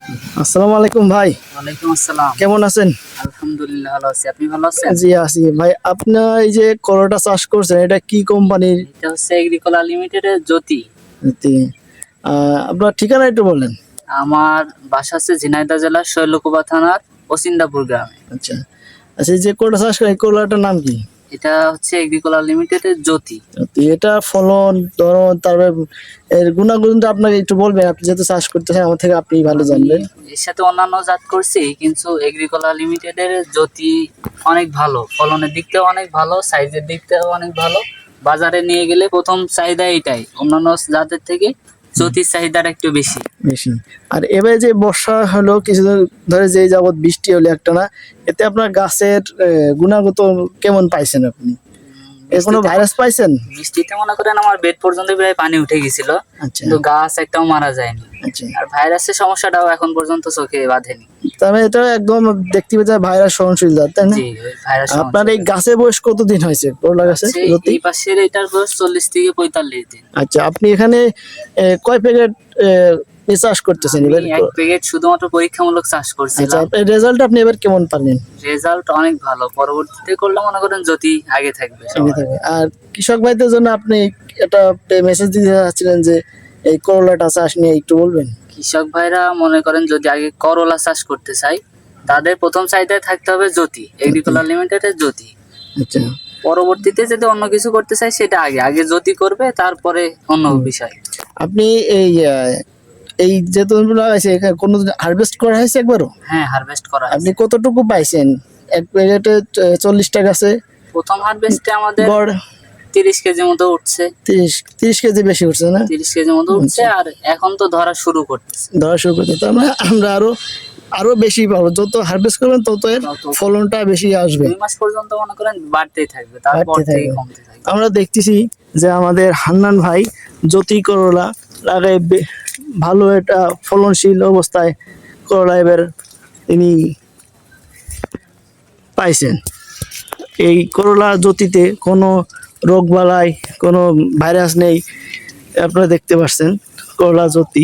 আসসালামু আলাইকুম ভাই। ওয়ালাইকুম আসসালাম। কেমন আছেন? আলহামদুলিল্লাহ ভালো আছি। আপনি ভালো আছেন? জি আছি ভাই। আপনার এই যে করলাটা চাষ করছেন এটা কি কোম্পানির? এটা হচ্ছে এগ্রিকোলা লিমিটেডের জ্যোতি। তি? আপনার ঠিকানা একটু বললেন। আমার বাসা হচ্ছে ঝিনাইদহ জেলার শৈলকুপা থানার ওসিন্দাপুর গ্রামে। আচ্ছা আচ্ছা, এই যে করলা চাষ করেন এই করলাটার নাম কি? এটা হচ্ছে এগ্রিকোলা লিমিটেডের জ্যোতি। এটা ফলন ধরন তারপরে এর গুণাগুণটা আপনাকে একটু বলবেন, আপনি যেহেতু চাষ করতেছেন আমার থেকে আপনি ভালো জানবেন। এর সাথে অন্যান্য জাত করছি, কিন্তু এগ্রিকোলা লিমিটেডের জ্যোতি অনেক ভালো, ফলনের দিক থেকেও অনেক ভালো, সাইজের দিক থেকেও অনেক ভালো। বাজারে নিয়ে গেলে প্রথম চাহিদা এটাই, অন্যান্য জাতের থেকে জ্যোতির চাহিদাটা একটু বেশি। বেশি। আর এবারে যে বর্ষা হলো কিছুদিন ধরে, যে যাবৎ বৃষ্টি হলো একটানা, এতে আপনার গাছের গুণাগত কেমন পাইছেন আপনি? এর কোনো ভাইরাস পাইছেন? বৃষ্টিতে মনে করেন আমার বেড পর্যন্ত প্রায় পানি উঠে গেছিল, আচ্ছা কিন্তু গাছ একটাও মারা যায়নি। আচ্ছা। আর ভাইরাসের সমস্যাটাও এখন পর্যন্ত চোখে বাঁধেনি। তবে এটা একদম দেখতে পাচ্ছি ভাইরাস সহনশীল জাত, তাই না? জি, ওই ভাইরাস আপনার এই গাছের বয়স কতদিন হয়েছে করলা গাছের? এই পাশের এটার বয়স 40 থেকে 45 দিন। আচ্ছা, আপনি এখানে কয় প্যাকেট চাষ করতেছেন এবার? আমি এক প্যাকেট শুধুমাত্র পরীক্ষামূলক চাষ আচ্ছা, করছিলাম। রেজাল্ট আপনি এবার কেমন পারলেন? রেজাল্ট অনেক ভালো, পরবর্তীতে করলে মনে করেন যদি আগে থাকবে সঙ্গে থাকে। আর কৃষক ভাইদের জন্য আপনি একটা মেসেজ দিতে চাচ্ছিলেন যে এই করলাটা চাষ নিয়ে একটু বলবেন? কৃষক ভাইরা মনে করেন যদি আগে করলা চাষ করতে চাই, তাদের প্রথম চাহিদায় থাকতে হবে জ্যোতি, এগ্রিকোলা লিমিটেডের জ্যোতি। আচ্ছা, পরবর্তীতে যদি অন্য কিছু করতে চাই সেটা আগে আগে জ্যোতি করবে, তারপরে অন্য বিষয়। আপনি এই এই যে তুমি লাগাইছে এখানে কোনো হারভেস্ট করা হয়েছে একবারও? হ্যাঁ, হারভেস্ট করা আপনি হয়েছে। কতটুকু পাইছেন এক প্যাকেটে? 40টা গাছে প্রথম হারভেস্টে আমাদের গড় 30 কেজি মতো উঠছে। 30 কেজি বেশি উঠছে না? 30 কেজি মতো উঠছে, আর এখন তো ধরা শুরু করতেছে। ধরা শুরু করতে, তার মানে আমরা আরো বেশি পাবো। যত হারভেস্ট করবেন তত এর ফলনটা বেশি আসবে। 2 মাস পর্যন্ত মনে করেন বাড়তেই থাকবে, তারপর বাড়তে থেকে থাকবে। কমতে থাকবে। আমরা দেখতেছি যে আমাদের হান্নান ভাই জ্যোতি করলা লাগায় ভালো একটা ফলনশীল অবস্থায় করলা এবার তিনি পাইছেন। এই করলা জ্যোতিতে কোনো রোগবালাই, কোনো ভাইরাস নেই, আপনারা দেখতে পাচ্ছেন করলা জ্যোতি।